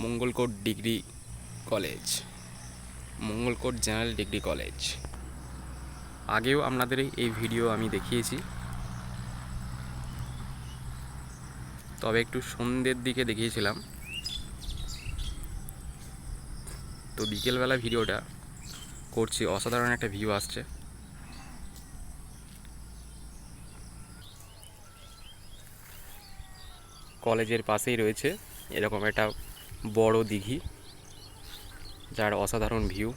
Mangalkot degree college, Mangalkot general degree college. আগেও আপনাদের এই ভিডিও আমি দেখিয়েছি, তবে একটু সন্ধ্যের দিকে দেখিয়েছিলাম। তো বিকেলবেলা ভিডিওটা করছি, অসাধারণ একটা ভিউ আসছে। কলেজের পাশেই রয়েছে এরকম একটা বড় দিঘি, যার অসাধারণ ভিউ।